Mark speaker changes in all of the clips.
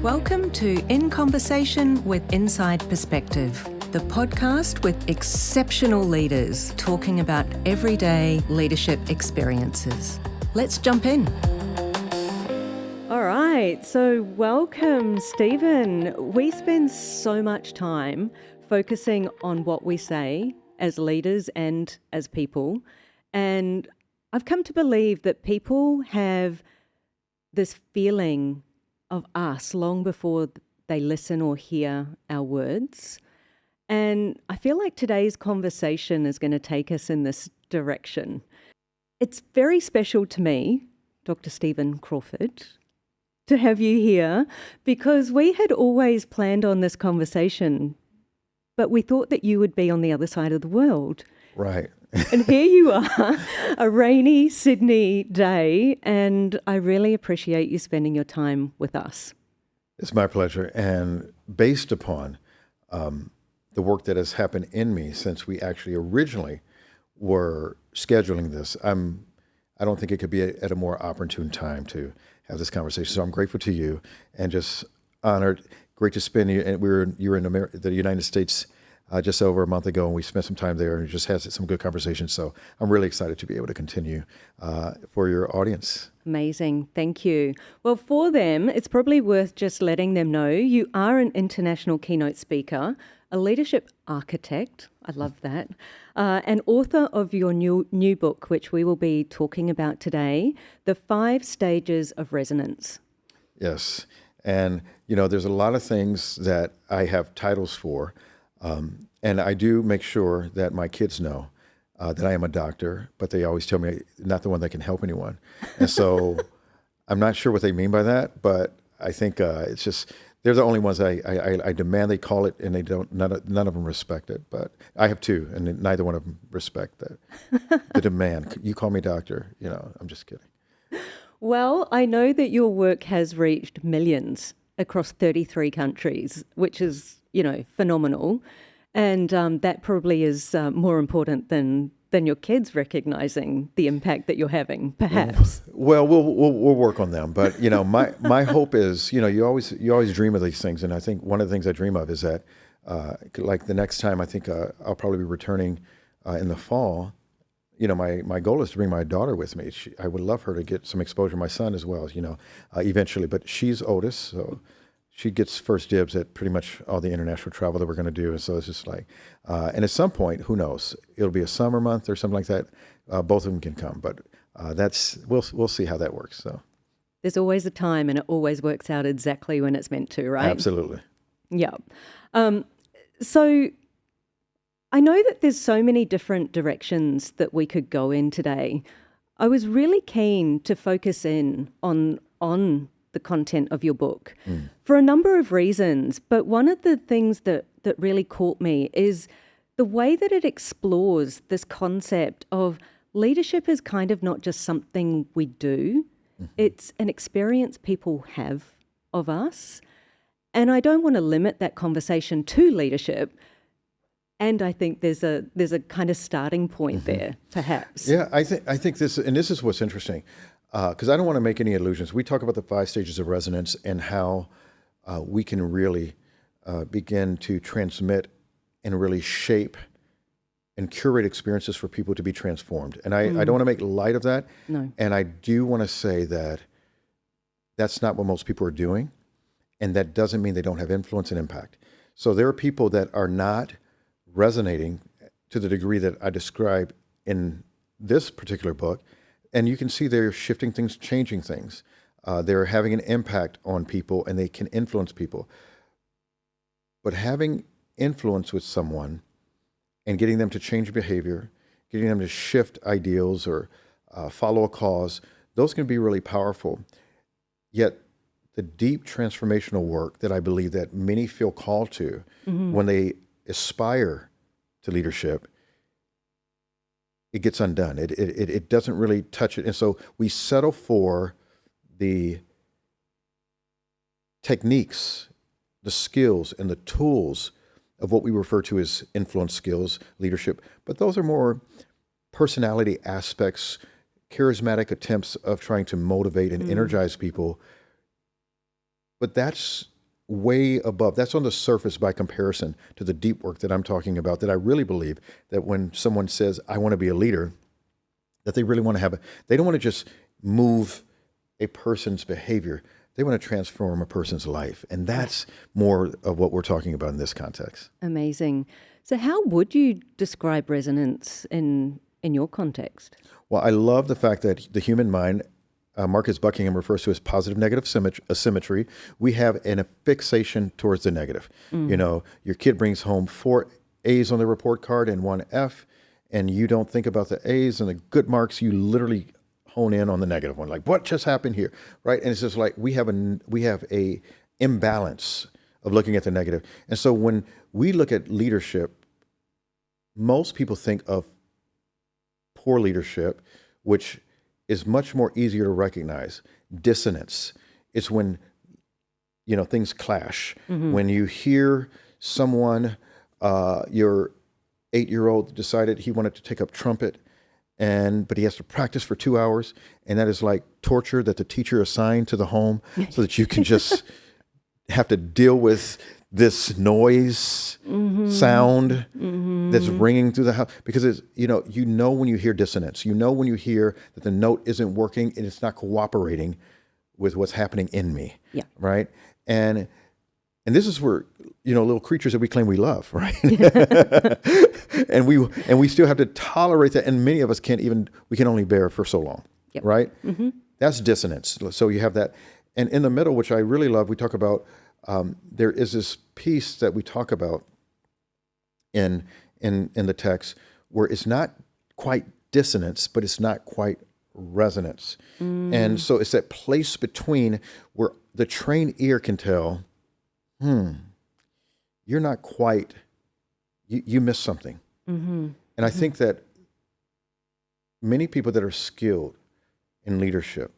Speaker 1: Welcome to In Conversation with Inside Perspective, the podcast with exceptional leaders talking about everyday leadership experiences. Let's jump in. All right, so welcome, Stephen. We spend so much time focusing on what we say as leaders and as people, and I've come to believe that people have this feeling of us long before they listen or hear our words. And I feel like today's conversation is going to take us in this direction. It's very special to me, Dr. Stephen Crawford, to have you here because we had always planned on this conversation, but we thought that you would be on the other side of the world.
Speaker 2: Right.
Speaker 1: And here you are, a rainy Sydney day, and I really appreciate you spending your time with us.
Speaker 2: It's my pleasure. And based upon the work that has happened in me since we actually originally were scheduling this, I don't think it could be at a more opportune time to have this conversation. So I'm grateful to you and just honored. Great to spend you. And you were in the United States just over a month ago, and we spent some time there and just had some good conversations. So I'm really excited to be able to continue for your audience.
Speaker 1: Amazing. Thank you. Well, for them, it's probably worth just letting them know you are an international keynote speaker, a leadership architect, I love that, and author of your new book, which we will be talking about today, The 5 Stages of Resonance.
Speaker 2: Yes. And, there's a lot of things that I have titles for. And I do make sure that my kids know that I am a doctor, but they always tell me not the one that can help anyone. And so I'm not sure what they mean by that, but I think it's just, they're the only ones I demand they call it, and they don't, none of them respect it. But I have 2, and neither one of them respect that. The demand, you call me doctor, I'm just kidding.
Speaker 1: Well, I know that your work has reached millions across 33 countries, which is phenomenal. And that probably is more important than your kids recognizing the impact that you're having, perhaps.
Speaker 2: Well, we'll work on them. But, my hope is, you always dream of these things. And I think one of the things I dream of is that, like the next time I think I'll probably be returning in the fall, my goal is to bring my daughter with me. I would love her to get some exposure, my son as well, eventually. But she's oldest, so she gets first dibs at pretty much all the international travel that we're going to do. And so it's just like, and at some point, who knows? It'll be a summer month or something like that. Both of them can come, but we'll see how that works. So
Speaker 1: there's always a time, and it always works out exactly when it's meant to, right?
Speaker 2: Absolutely.
Speaker 1: Yeah. So I know that there's so many different directions that we could go in today. I was really keen to focus in on the content of your book for a number of reasons. But one of the things that really caught me is the way that it explores this concept of leadership is kind of not just something we do. It's an experience people have of us. And I don't want to limit that conversation to leadership. And I think there's a kind of starting point there, perhaps.
Speaker 2: Yeah, I think this, and this is what's interesting. Because I don't want to make any illusions. We talk about the 5 stages of resonance and how we can really begin to transmit and really shape and curate experiences for people to be transformed. And I don't want to make light of that.
Speaker 1: No.
Speaker 2: And I do want to say that that's not what most people are doing. And that doesn't mean they don't have influence and impact. So there are people that are not resonating to the degree that I describe in this particular book. And you can see they're shifting things, changing things. They're having an impact on people, and they can influence people. But having influence with someone and getting them to change behavior, getting them to shift ideals or follow a cause, those can be really powerful. Yet the deep transformational work that I believe that many feel called to when they aspire to leadership, it gets undone. It doesn't really touch it. And so we settle for the techniques, the skills, and the tools of what we refer to as influence skills, leadership. But those are more personality aspects, charismatic attempts of trying to motivate and energize people. But that's way above. That's on the surface by comparison to the deep work that I'm talking about, that I really believe that when someone says, I want to be a leader, that they really want to they don't want to just move a person's behavior. They want to transform a person's life. And that's more of what we're talking about in this context.
Speaker 1: Amazing. So how would you describe resonance in your context?
Speaker 2: Well, I love the fact that the human mind, Marcus Buckingham refers to as positive negative asymmetry. We have a fixation towards the negative. You know, your kid brings home 4 A's on the report card and 1 F, and you don't think about the A's and the good marks. You literally hone in on the negative one. Like, what just happened here, right? And it's just like we have a imbalance of looking at the negative. And so when we look at leadership, most people think of poor leadership, which is much more easier to recognize. Dissonance. It's when, you know, things clash. When you hear someone, your 8-year-old decided he wanted to take up trumpet, but he has to practice for 2 hours, and that is like torture that the teacher assigned to the home so that you can just have to deal with this noise, sound that's ringing through the house. Because it's, you know when you hear dissonance, you know when you hear that the note isn't working and it's not cooperating with what's happening in me, right? And this is where, you know, little creatures that we claim we love, right? and we still have to tolerate that, and many of us we can only bear for so long, right? That's dissonance. So you have that, and in the middle, which I really love, we talk about. There is this piece that we talk about in the text where it's not quite dissonance, but it's not quite resonance. And so it's that place between where the trained ear can tell, you're not quite, you missed something. And I think that many people that are skilled in leadership,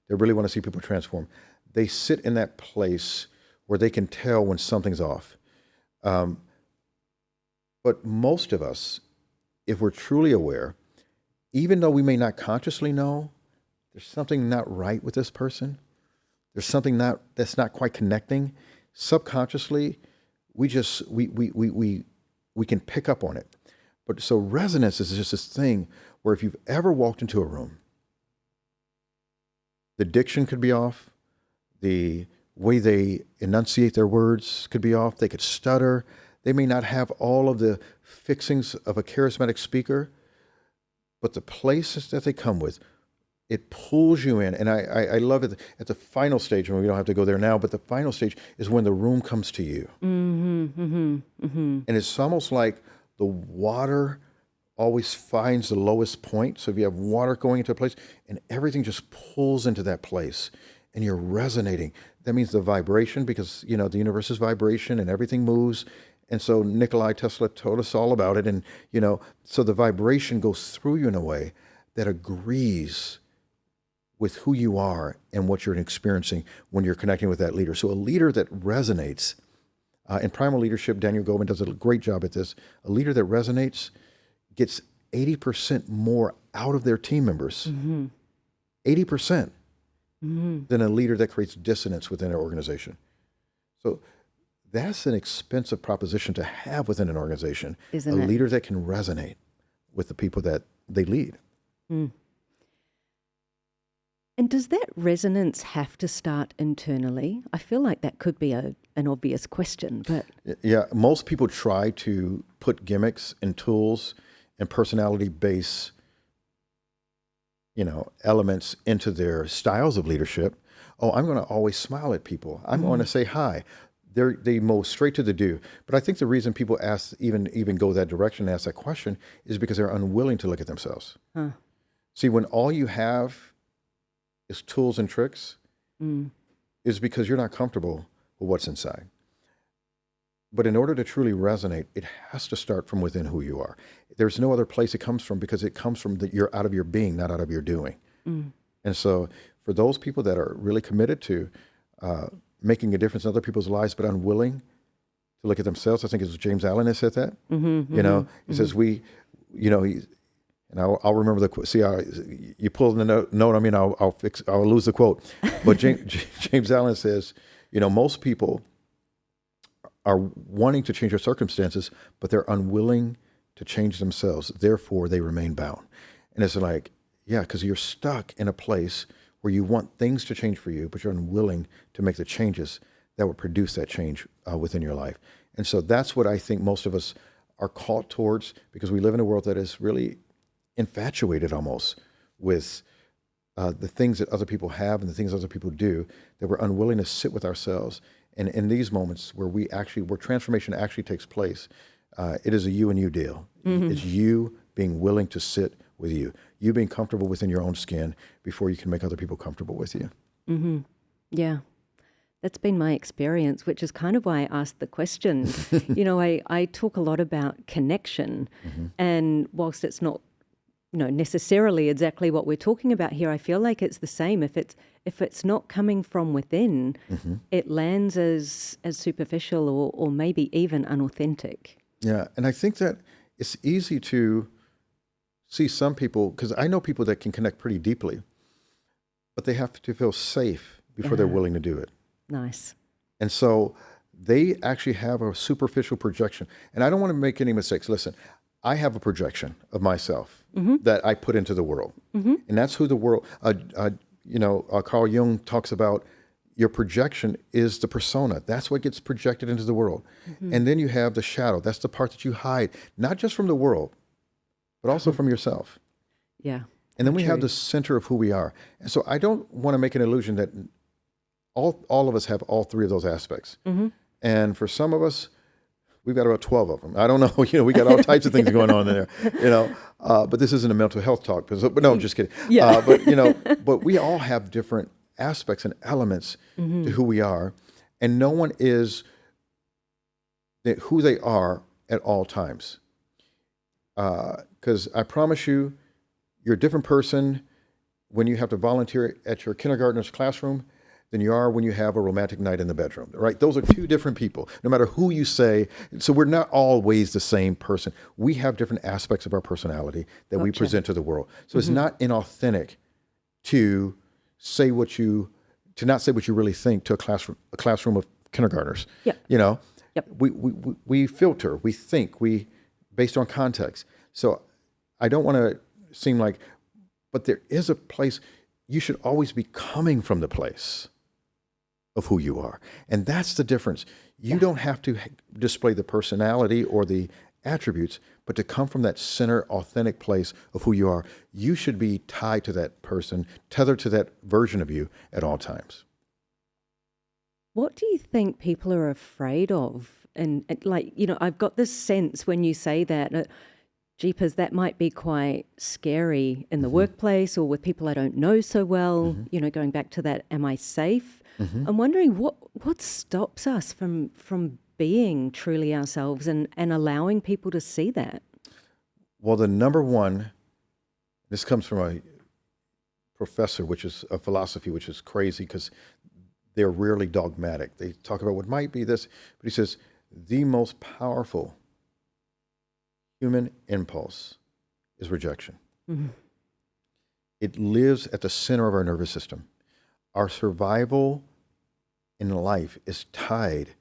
Speaker 2: they really want to see people transform. They sit in that place where they can tell when something's off. But most of us, if we're truly aware, even though we may not consciously know, there's something not right with this person, there's something that's not quite connecting, subconsciously, we can pick up on it. But so resonance is just this thing where if you've ever walked into a room, the diction could be off, the way they enunciate their words could be off. They could stutter. They may not have all of the fixings of a charismatic speaker, but the places that they come with, it pulls you in. And I love it at the final stage, and we don't have to go there now, but the final stage is when the room comes to you. And it's almost like the water always finds the lowest point. So if you have water going into a place and everything just pulls into that place and you're resonating, that means the vibration, because, you know, the universe is vibration and everything moves. And so Nikola Tesla told us all about it. And, you know, so the vibration goes through you in a way that agrees with who you are and what you're experiencing when you're connecting with that leader. So a leader that resonates, in primal leadership, Daniel Goleman does a great job at this. A leader that resonates gets 80% more out of their team members. 80%. Than a leader that creates dissonance within their organization. So that's an expensive proposition to have within an organization. Isn't it? A leader that can resonate with the people that they lead.
Speaker 1: And does that resonance have to start internally? I feel like that could be an obvious question, but...
Speaker 2: Yeah, most people try to put gimmicks and tools and personality-based elements into their styles of leadership. Oh, I'm going to always smile at people. I'm going to say hi. They move straight to the do. But I think the reason people ask, even go that direction and ask that question, is because they're unwilling to look at themselves. See, when all you have is tools and tricks, is because you're not comfortable with what's inside. But in order to truly resonate, it has to start from within who you are. There's no other place it comes from, because it comes from you're out of your being, not out of your doing. And so for those people that are really committed to making a difference in other people's lives, but unwilling to look at themselves, I think it was James Allen that said that. He says and I'll remember the quote. See, you pull the note on me, and I'll lose the quote. But James Allen says, most people are wanting to change their circumstances, but they're unwilling to change themselves. Therefore, they remain bound. And it's like, yeah, because you're stuck in a place where you want things to change for you, but you're unwilling to make the changes that will produce that change within your life. And so that's what I think most of us are caught towards, because we live in a world that is really infatuated almost with the things that other people have and the things other people do, that we're unwilling to sit with ourselves. And in these moments where where transformation actually takes place, it is a you and you deal. Mm-hmm. It's you being willing to sit with you being comfortable within your own skin before you can make other people comfortable with you.
Speaker 1: Mm-hmm. Yeah. That's been my experience, which is kind of why I asked the question. I talk a lot about connection, mm-hmm. and whilst it's not necessarily exactly what we're talking about here, I feel like it's the same. If it's not coming from within, mm-hmm. it lands as superficial or maybe even unauthentic.
Speaker 2: Yeah, and I think that it's easy to see some people, because I know people that can connect pretty deeply, but they have to feel safe before they're willing to do it.
Speaker 1: Nice.
Speaker 2: And so they actually have a superficial projection. And I don't want to make any mistakes. Listen, I have a projection of myself mm-hmm. that I put into the world. Mm-hmm. And that's who the world, Carl Jung talks about your projection is the persona. That's what gets projected into the world. Mm-hmm. And then you have the shadow. That's the part that you hide, not just from the world, but also from yourself.
Speaker 1: Yeah.
Speaker 2: And then we have the center of who we are. And so I don't want to make an illusion that all of us have all three of those aspects. Mm-hmm. And for some of us, we've got about 12 of them. I don't know, we got all types of things going on there, but this isn't a mental health talk. But no, I'm just kidding. Yeah. But we all have different aspects and elements mm-hmm. to who we are. And no one is who they are at all times. Because I promise you, you're a different person when you have to volunteer at your kindergartner's classroom than you are when you have a romantic night in the bedroom, right? Those are two different people, no matter who you say. So we're not always the same person. We have different aspects of our personality that we present to the world. So mm-hmm. it's not inauthentic to not say what you really think to a classroom of kindergartners. Yeah. Yep. We filter, we think, based on context. So I don't want to seem like, but there is a place, you should always be coming from the place of who you are. And that's the difference. You don't have to display the personality or the attributes, but to come from that center, authentic place of who you are. You should be tied to that person, tethered to that version of you at all times.
Speaker 1: What do you think people are afraid of? And I've got this sense when you say that, jeepers, that might be quite scary in the mm-hmm. workplace or with people I don't know so well, mm-hmm. Going back to that, am I safe? Mm-hmm. I'm wondering what stops us from being truly ourselves and allowing people to see that?
Speaker 2: Well, the number one, this comes from a professor, which is a philosophy, which is crazy because they're rarely dogmatic. They talk about what might be this, but he says, the most powerful human impulse is rejection. Mm-hmm. It lives at the center of our nervous system. Our survival in life is tied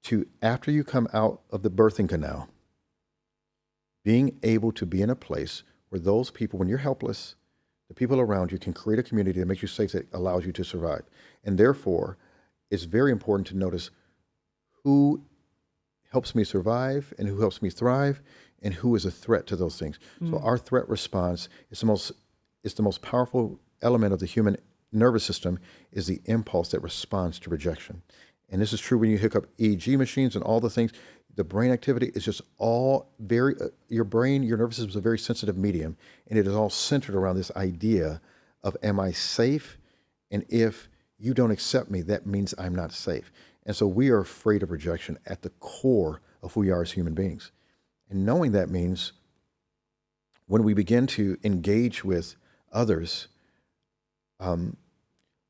Speaker 2: to, after you come out of the birthing canal, being able to be in a place where those people, when you're helpless, the people around you can create a community that makes you safe, that allows you to survive. And therefore, it's very important to notice who helps me survive and who helps me thrive and who is a threat to those things. Mm. So our threat response is the most powerful element of the human nervous system, is the impulse that responds to rejection. And this is true when you hook up EEG machines and all the things. The brain activity is just all very, your nervous system is a very sensitive medium, and it is all centered around this idea of, am I safe? And if you don't accept me, that means I'm not safe. And so we are afraid of rejection at the core of who we are as human beings. And knowing that means when we begin to engage with others,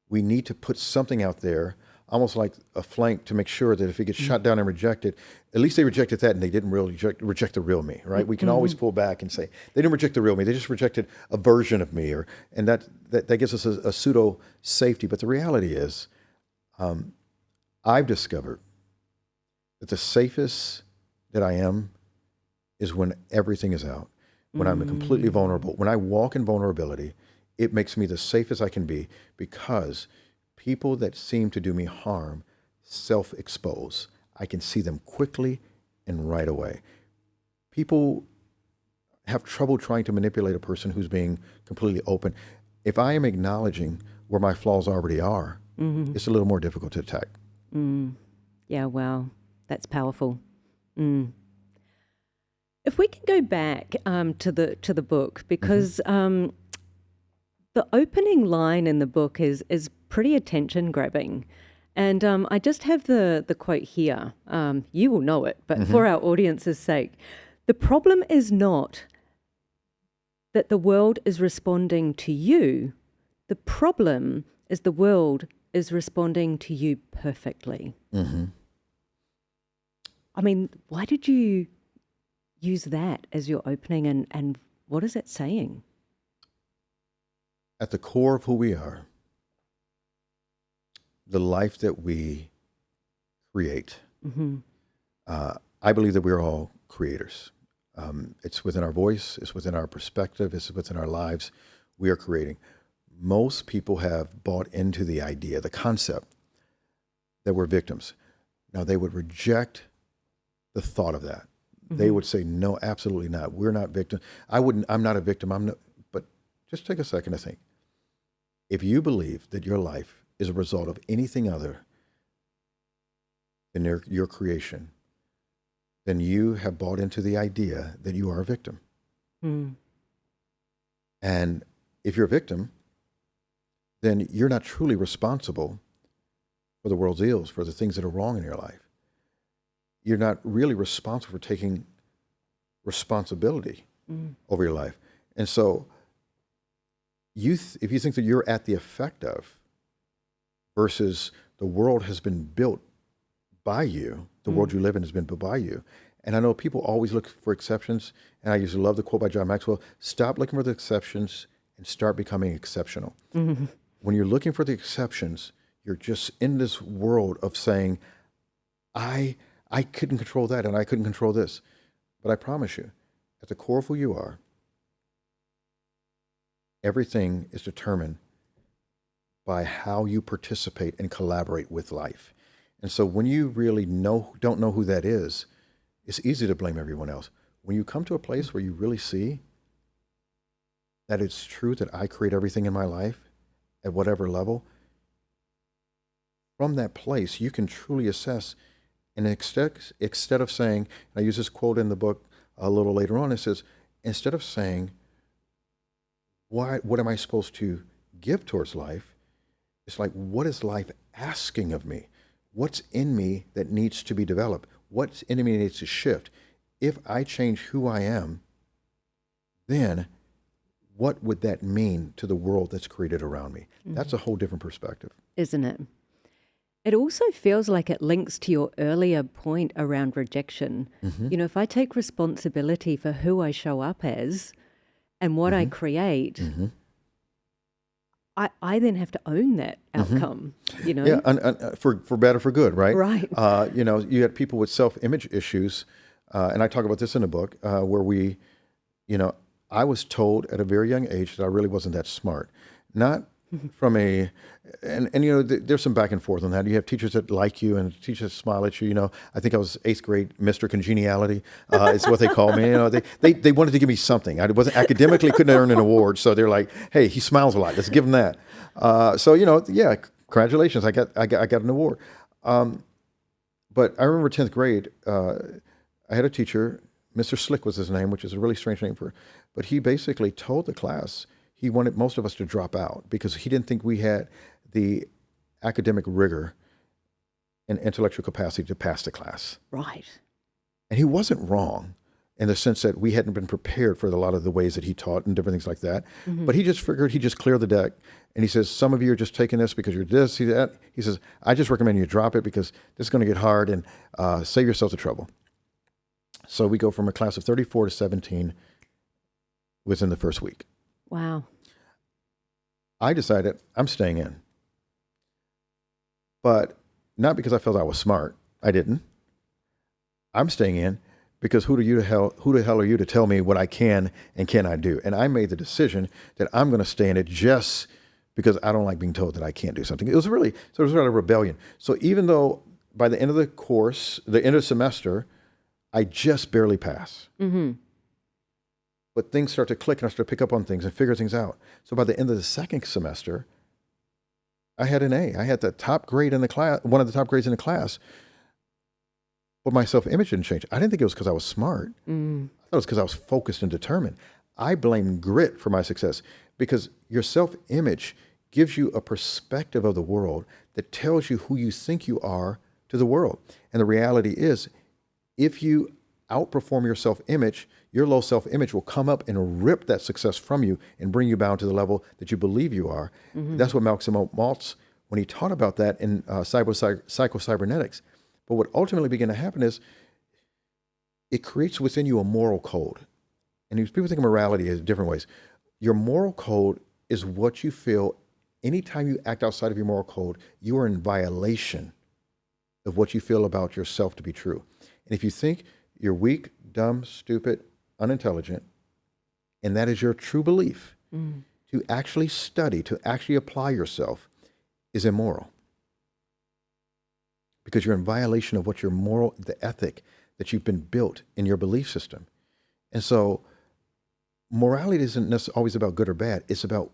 Speaker 2: we need to put something out there, almost like a flank, to make sure that if it gets shot down and rejected, at least they rejected that and they didn't really reject the real me, right? We can always pull back and say, they didn't reject the real me, they just rejected a version of me, and that gives us a pseudo safety. But the reality is, I've discovered that the safest that I am is when everything is out, when I'm completely vulnerable. When I walk in vulnerability, it makes me the safest I can be, because people that seem to do me harm self-expose. I can see them quickly and right away. People have trouble trying to manipulate a person who's being completely open. If I am acknowledging where my flaws already are, it's a little more difficult to attack.
Speaker 1: Yeah, wow. That's powerful. If we can go back to the book, because the opening line in the book is pretty attention grabbing. And I just have the quote here. You will know it, but for our audience's sake, the problem is not that the world is responding to you. The problem is the world is responding to you perfectly. I mean, why did you use that as your opening, and what is it saying?
Speaker 2: At the core of who we are, the life that we create, I believe that we're all creators. It's within our voice, it's within our perspective, it's within our lives. We are creating. Most people have bought into the idea, the concept, that we're victims. Now, they would reject the thought of that. They would say, no, absolutely not. We're not victims. I'm not a victim. But just take a second to think. If you believe that your life is a result of anything other than your creation, then you have bought into the idea that you are a victim. And if you're a victim, then you're not truly responsible for the world's ills, for the things that are wrong in your life. You're not really responsible for taking responsibility over your life. And so if you think that you're at the effect of, versus the world has been built by you, the world you live in has been built by you. And I know people always look for exceptions, and I used to love the quote by John Maxwell: stop looking for the exceptions and start becoming exceptional. When you're looking for the exceptions, you're just in this world of saying, I couldn't control that and I couldn't control this. But I promise you, at the core of who you are, everything is determined by how you participate and collaborate with life. And so when you really don't know who that is, it's easy to blame everyone else. When you come to a place where you really see that it's true that I create everything in my life at whatever level, from that place, you can truly assess. And instead of saying, and I use this quote in the book a little later on, it says, instead of saying, what am I supposed to give towards life? It's like, what is life asking of me? What's in me that needs to be developed? What's in me that needs to shift? If I change who I am, then what would that mean to the world that's created around me? That's a whole different perspective.
Speaker 1: Isn't it? It also feels like it links to your earlier point around rejection. You know, if I take responsibility for who I show up as and what I create, I then have to own that outcome, you know?
Speaker 2: Yeah, and for better, for good, right?
Speaker 1: Right.
Speaker 2: You know, you had people with self-image issues, and I talk about this in the book, where I was told at a very young age that I really wasn't that smart. Not from and you know, there's some back and forth on that. You have teachers that like you and teachers that smile at you. You know, I think I was 8th grade Mr. Congeniality, is what they called me. You know, they wanted to give me something. I wasn't academically, couldn't earn an award. So they're like, hey, he smiles a lot. Let's give him that. So, you know, yeah, congratulations. I got an award. But I remember 10th grade, I had a teacher, Mr. Slick was his name, which is a really strange name but he basically told the class he wanted most of us to drop out because he didn't think we had the academic rigor and intellectual capacity to pass the class.
Speaker 1: Right.
Speaker 2: And he wasn't wrong in the sense that we hadn't been prepared for a lot of the ways that he taught and different things like that. But he just figured he'd just clear the deck. And he says, some of you are just taking this because you're this, that. He says, I just recommend you drop it because this is going to get hard and save yourself the trouble. So we go from a class of 34 to 17 within the first week.
Speaker 1: Wow.
Speaker 2: I decided I'm staying in. But not because I felt I was smart. I didn't. I'm staying in because who the hell are you to tell me what I can and cannot do? And I made the decision that I'm going to stay in it just because I don't like being told that I can't do something. It was really a rebellion. So even though by the end of the course, the end of the semester, I just barely pass.
Speaker 1: Mm-hmm.
Speaker 2: But things start to click and I start to pick up on things and figure things out. So by the end of the second semester, I had an A. I had the top grade in the class, one of the top grades in the class. But my self-image didn't change. I didn't think it was because I was smart. I thought it was because I was focused and determined. I blame grit for my success because your self-image gives you a perspective of the world that tells you who you think you are to the world. And the reality is, if you outperform your self-image, your low self-image will come up and rip that success from you and bring you down to the level that you believe you are. Mm-hmm. That's what Maximo Maltz, when he taught about that in psycho-cybernetics. But what ultimately began to happen is it creates within you a moral code. And people think of morality in different ways. Your moral code is what you feel anytime you act outside of your moral code, you are in violation of what you feel about yourself to be true. And if you think you're weak, dumb, stupid, unintelligent, and that is your true belief, to actually study, to actually apply yourself is immoral. Because you're in violation of what your moral, the ethic that you've been built in your belief system. And so morality isn't necessarily always about good or bad. It's about,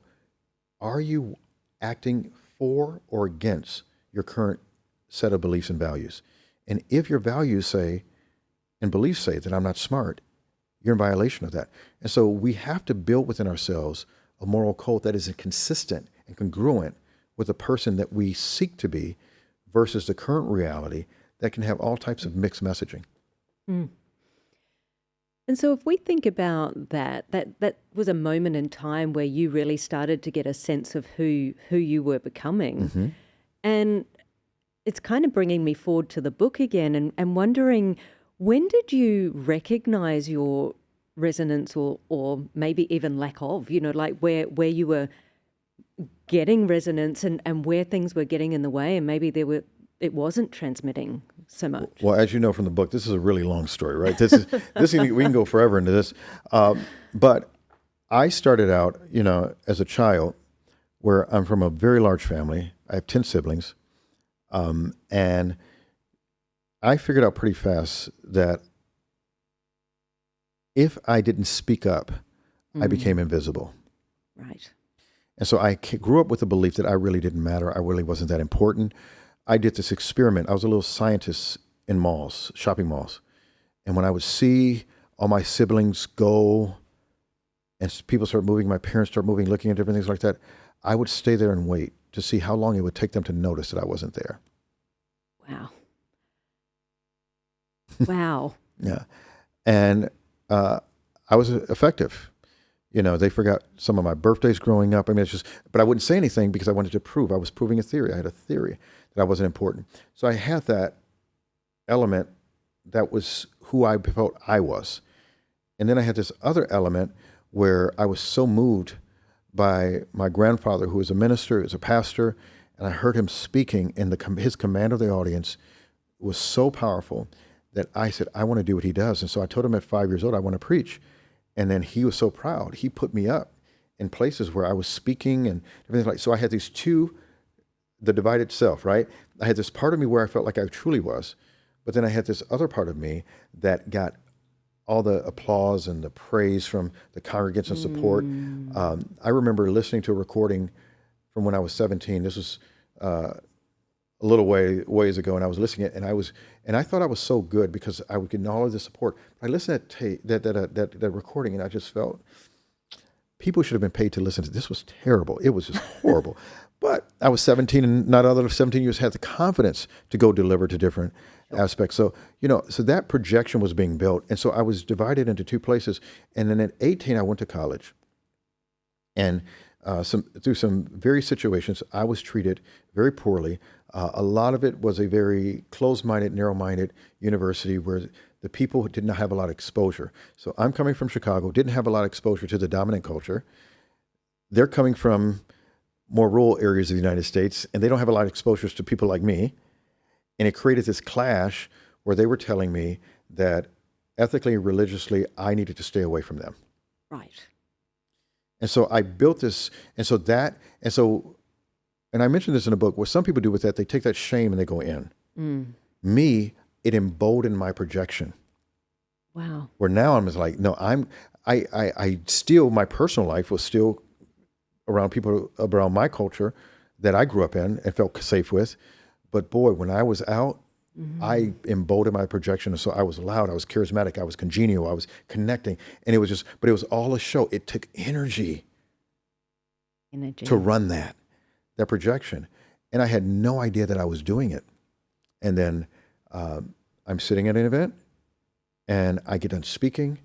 Speaker 2: are you acting for or against your current set of beliefs and values? And if your values say, and beliefs say that I'm not smart, you're in violation of that. And so we have to build within ourselves a moral code that is consistent and congruent with the person that we seek to be versus the current reality that can have all types of mixed messaging.
Speaker 1: Mm. And so if we think about that was a moment in time where you really started to get a sense of who you were becoming. Mm-hmm. And it's kind of bringing me forward to the book again and wondering, when did you recognize your resonance or maybe even lack of, like where you were getting resonance and where things were getting in the way and maybe it wasn't transmitting so much?
Speaker 2: Well, as you know from the book, this is a really long story, right? We can go forever into this. But I started out, as a child where I'm from a very large family. I have 10 siblings. And I figured out pretty fast that if I didn't speak up, I became invisible.
Speaker 1: Right.
Speaker 2: And so I grew up with the belief that I really didn't matter. I really wasn't that important. I did this experiment. I was a little scientist in malls, shopping malls. And when I would see all my siblings go and people start moving, my parents start moving, looking at different things like that, I would stay there and wait to see how long it would take them to notice that I wasn't there.
Speaker 1: Wow. Wow.
Speaker 2: Yeah. And I was effective. They forgot some of my birthdays growing up. I mean, but I wouldn't say anything because I wanted to prove. I was proving a theory. I had a theory that I wasn't important. So I had that element that was who I felt I was. And then I had this other element where I was so moved by my grandfather, who was a minister, who was a pastor, and I heard him speaking, and his command of the audience was so powerful that I said, I want to do what he does. And so I told him at 5 years old, I want to preach. And then he was so proud. He put me up in places where I was speaking and everything so I had these two, the divided self, right? I had this part of me where I felt like I truly was, but then I had this other part of me that got all the applause and the praise from the congregants and support. I remember listening to a recording from when I was 17. This was a little ways ago, and I was listening to it, and I thought I was so good because I would get all of the support. I listened to that recording, and I just felt people should have been paid to listen to this. Was terrible. It was just horrible. But I was 17, and not other 17 years had the confidence to go deliver to different aspects. So, so that projection was being built. And so I was divided into two places. And then at 18, I went to college. And through some various situations, I was treated very poorly. A lot of it was a very closed-minded, narrow-minded university where the people did not have a lot of exposure. So I'm coming from Chicago, didn't have a lot of exposure to the dominant culture. They're coming from more rural areas of the United States, and they don't have a lot of exposures to people like me. And it created this clash where they were telling me that ethically and religiously, I needed to stay away from them.
Speaker 1: Right.
Speaker 2: And so I built this, and I mentioned this in a book, what some people do with that, they take that shame and they go in. Me, it emboldened my projection.
Speaker 1: Wow.
Speaker 2: Where now I'm just like, no, I still, my personal life was still around people around my culture that I grew up in and felt safe with. But boy, when I was out, I emboldened my projection. And so I was loud, I was charismatic, I was congenial, I was connecting. And it was all a show. It took energy to run that projection. And I had no idea that I was doing it. And then I'm sitting at an event and I get done speaking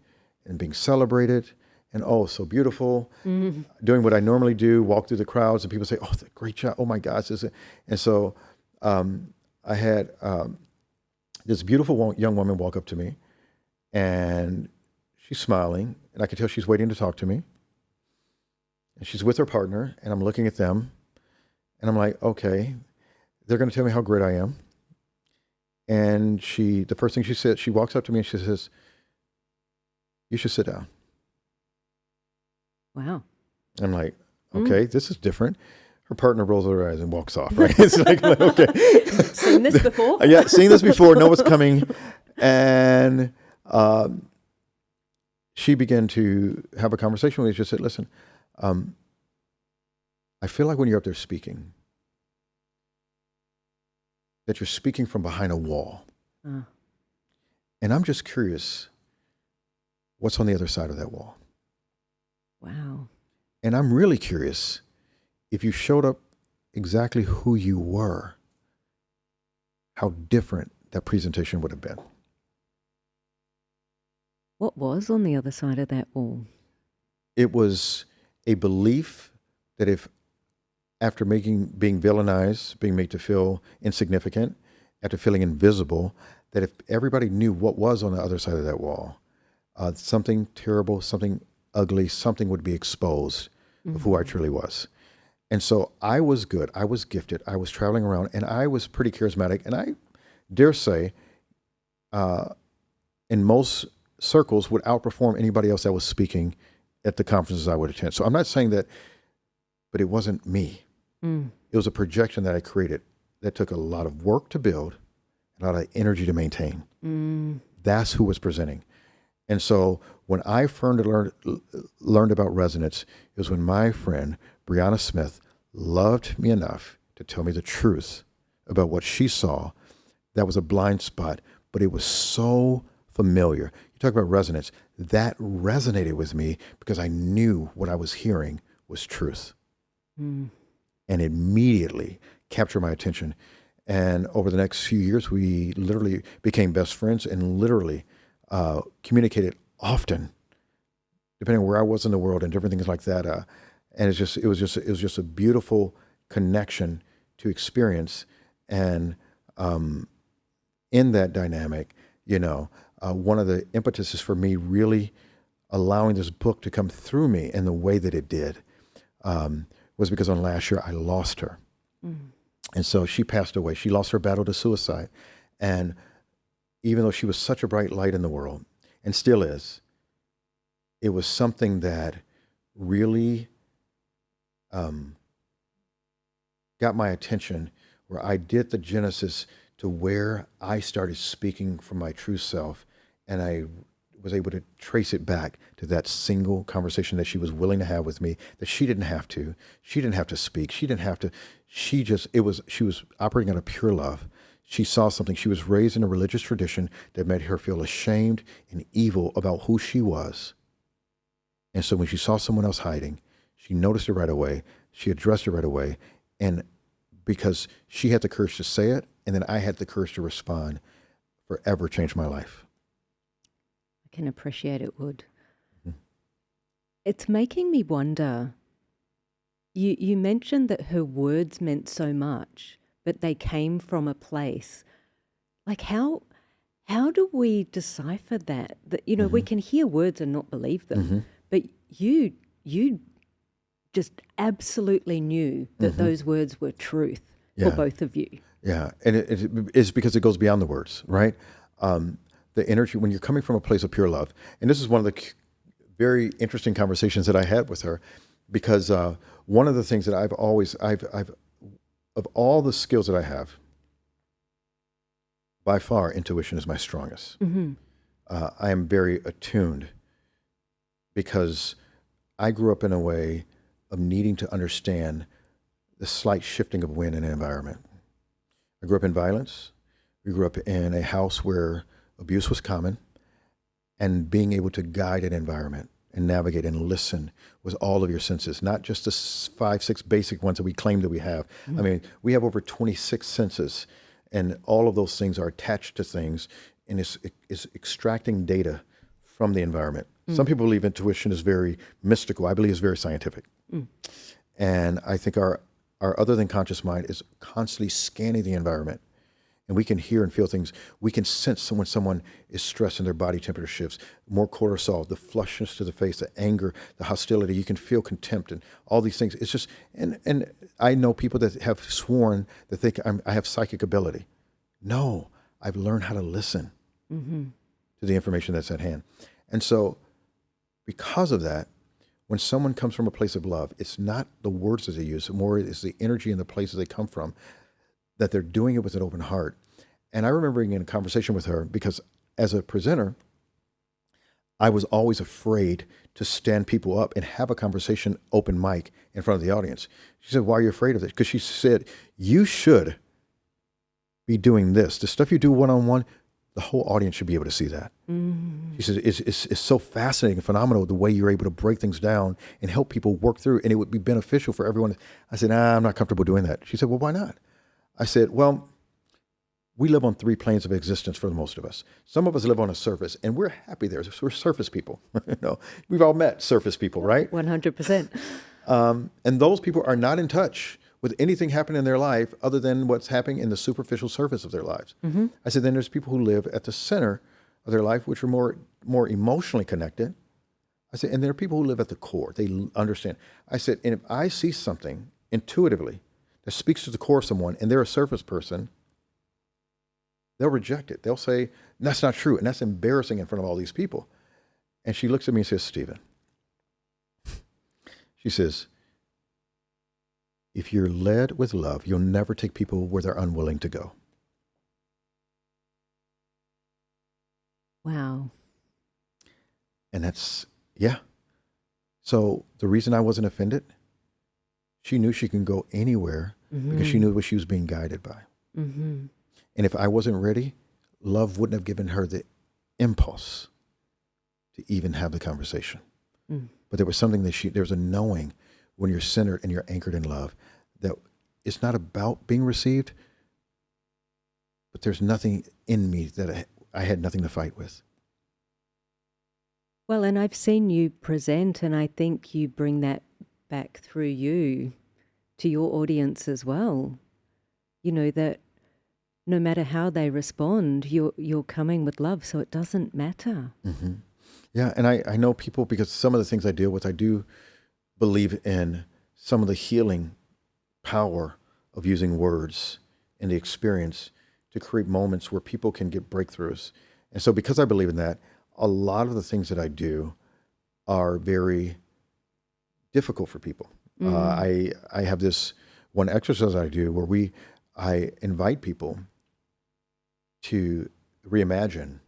Speaker 2: and being celebrated and so beautiful, doing what I normally do, walk through the crowds and people say, oh, great job. Oh my gosh. And so I had this beautiful young woman walk up to me and she's smiling and I could tell she's waiting to talk to me. And she's with her partner and I'm looking at them and I'm like, okay, they're going to tell me how great I am. And the first thing she said, she walks up to me and she says, you should sit down.
Speaker 1: Wow.
Speaker 2: I'm like, okay, this is different. Her partner rolls her eyes and walks off, right? It's like, okay.
Speaker 1: Seen this before?
Speaker 2: Yeah, seen this before, know what's coming. And she began to have a conversation with me. She just said, listen, I feel like when you're up there speaking, that you're speaking from behind a wall. And I'm just curious, what's on the other side of that wall?
Speaker 1: Wow.
Speaker 2: And I'm really curious, if you showed up exactly who you were, how different that presentation would have been.
Speaker 1: What was on the other side of that wall?
Speaker 2: It was a belief that if after being villainized, being made to feel insignificant, after feeling invisible, that if everybody knew what was on the other side of that wall, something terrible, something ugly, something would be exposed of who I truly was. And so I was good. I was gifted. I was traveling around and I was pretty charismatic. And I dare say, in most circles, would outperform anybody else that was speaking at the conferences I would attend. So I'm not saying that, but it wasn't me. It was a projection that I created that took a lot of work to build, a lot of energy to maintain. That's who was presenting. And so when I learned about resonance, it was when my friend, Brianna Smith, loved me enough to tell me the truth about what she saw. That was a blind spot, but it was so familiar. You talk about resonance. That resonated with me because I knew what I was hearing was truth. And immediately captured my attention. And over the next few years, we literally became best friends and literally communicated often, depending on where I was in the world and different things like that. And it was just a beautiful connection to experience. And in that dynamic, one of the impetuses for me really allowing this book to come through me in the way that it did was because on last year I lost her. And so she passed away. She lost her battle to suicide. And even though she was such a bright light in the world, and still is, it was something that really got my attention, where I did the genesis to where I started speaking from my true self, and I was able to trace it back to that single conversation that she was willing to have with me, that she didn't have to. She didn't have to speak. She didn't have to. She was operating out of pure love. She saw something. She was raised in a religious tradition that made her feel ashamed and evil about who she was. And so when she saw someone else hiding, she noticed it right away. She addressed it right away. And because she had the courage to say it, and then I had the courage to respond, forever changed my life.
Speaker 1: I can appreciate it would. It's making me wonder, you mentioned that her words meant so much, but they came from a place. Like how do we decipher that? That we can hear words and not believe them, but you just absolutely knew that those words were truth for both of you.
Speaker 2: Yeah, and it's because it goes beyond the words, right? the energy, when you're coming from a place of pure love, and this is one of the very interesting conversations that I had with her, because one of the things that I've of all the skills that I have, by far, intuition is my strongest.
Speaker 1: Mm-hmm.
Speaker 2: I am very attuned because I grew up in a way of needing to understand the slight shifting of wind in an environment. I grew up in violence. We grew up in a house where abuse was common, and being able to guide an environment and navigate and listen with all of your senses, not just the 5, 6 basic ones that we claim that we have. Mm-hmm. I mean, we have over 26 senses, and all of those things are attached to things, and it's extracting data from the environment. Mm. Some people believe intuition is very mystical. I believe it's very scientific. Mm. And I think our other than conscious mind is constantly scanning the environment. And we can hear and feel things. We can sense when someone is stressed and their body temperature shifts, more cortisol, the flushness to the face, the anger, the hostility. You can feel contempt and all these things. It's just, and I know people that have sworn that I have psychic ability. No, I've learned how to listen to the information that's at hand. And so because of that, when someone comes from a place of love, it's not the words that they use, more it's the energy and the places they come from, that they're doing it with an open heart. And I remember being in a conversation with her because as a presenter, I was always afraid to stand people up and have a conversation open mic in front of the audience. She said, why are you afraid of it? Because she said, you should be doing this. The stuff you do one-on-one, the whole audience should be able to see that. Mm-hmm. She said, it's so fascinating and phenomenal the way you're able to break things down and help people work through, and it would be beneficial for everyone. I said, I'm not comfortable doing that. She said, well, why not? I said, well, we live on 3 planes of existence for the most of us. Some of us live on a surface, and we're happy there. We're surface people. We've all met surface people, right?
Speaker 1: 100%.
Speaker 2: And those people are not in touch with anything happening in their life other than what's happening in the superficial surface of their lives. Mm-hmm. I said, then there's people who live at the center of their life, which are more emotionally connected. I said, and there are people who live at the core. They understand. I said, and if I see something intuitively that speaks to the core of someone and they're a surface person, they'll reject it. They'll say, that's not true. And that's embarrassing in front of all these people. And she looks at me and says, Stephen, she says, if you're led with love, you'll never take people where they're unwilling to go.
Speaker 1: Wow.
Speaker 2: And that's, yeah. So the reason I wasn't offended, she knew she can go anywhere because she knew what she was being guided by. Mm-hmm. And if I wasn't ready, love wouldn't have given her the impulse to even have the conversation. Mm. But there was something that there was a knowing when you're centered and you're anchored in love that it's not about being received, but there's nothing in me that I had nothing to fight with.
Speaker 1: Well, and I've seen you present, and I think you bring that back through you to your audience as well. You know, that no matter how they respond, you're coming with love, so it doesn't matter.
Speaker 2: Mm-hmm. Yeah, and I know people, because some of the things I deal with, I do believe in some of the healing power of using words and the experience to create moments where people can get breakthroughs. And so because I believe in that, a lot of the things that I do are very difficult for people. I have this one exercise I do where I invite people to reimagine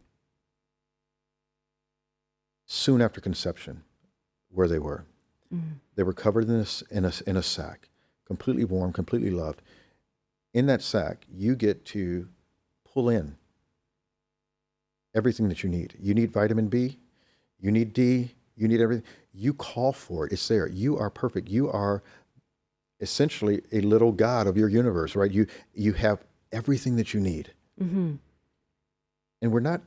Speaker 2: soon after conception where they were. Mm-hmm. They were covered in a sack, completely warm, completely loved. In that sack, you get to pull in everything that you need. You need vitamin B, you need D, you need everything. You call for it. It's there. You are perfect. You are essentially a little God of your universe, right? You have everything that you need. Mm-hmm. And we're not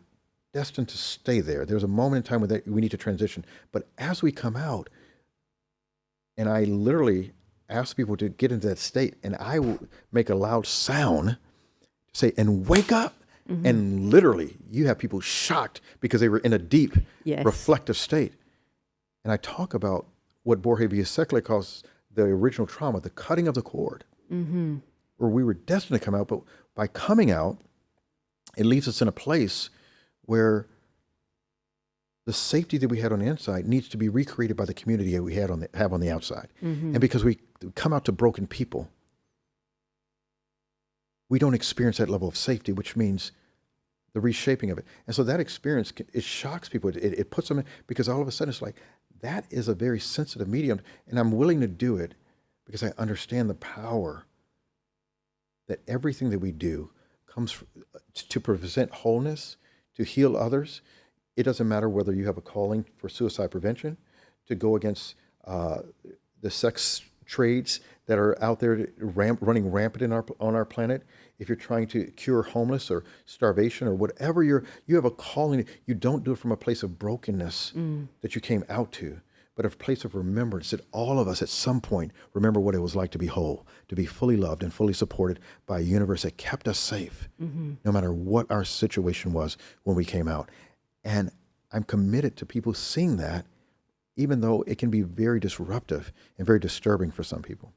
Speaker 2: destined to stay there. There's a moment in time where we need to transition. But as we come out, and I literally ask people to get into that state, and I will make a loud sound to say, and wake up. Mm-hmm. And literally, you have people shocked because they were in a deep, reflective state. And I talk about what Borges Viasekle calls the original trauma, the cutting of the cord, where we were destined to come out, but by coming out, it leaves us in a place where the safety that we had on the inside needs to be recreated by the community that we have on the outside. And because we come out to broken people, we don't experience that level of safety, which means the reshaping of it. And so that experience, it shocks people. It puts them in, because all of a sudden it's like, that is a very sensitive medium, and I'm willing to do it because I understand the power that everything that we do comes to present wholeness, to heal others. It doesn't matter whether you have a calling for suicide prevention, to go against the sex trades that are out there running rampant on our planet. If you're trying to cure homeless or starvation or whatever, you have a calling. You don't do it from a place of brokenness that you came out to, but a place of remembrance that all of us at some point remember what it was like to be whole, to be fully loved and fully supported by a universe that kept us safe, no matter what our situation was when we came out. And I'm committed to people seeing that, even though it can be very disruptive and very disturbing for some people.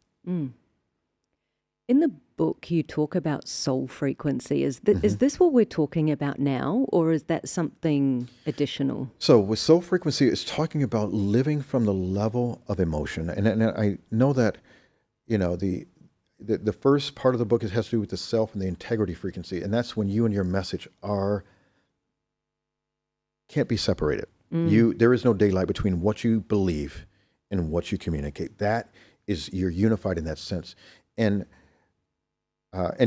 Speaker 1: In the book, you talk about soul frequency. Is this what we're talking about now, or is that something additional? So
Speaker 2: with soul frequency, it's talking about living from the level of emotion. And I know that, the first part of the book has to do with the self and the integrity frequency. And that's when you and your message can't be separated. There is no daylight between what you believe and what you communicate. That is, you're unified in that sense. And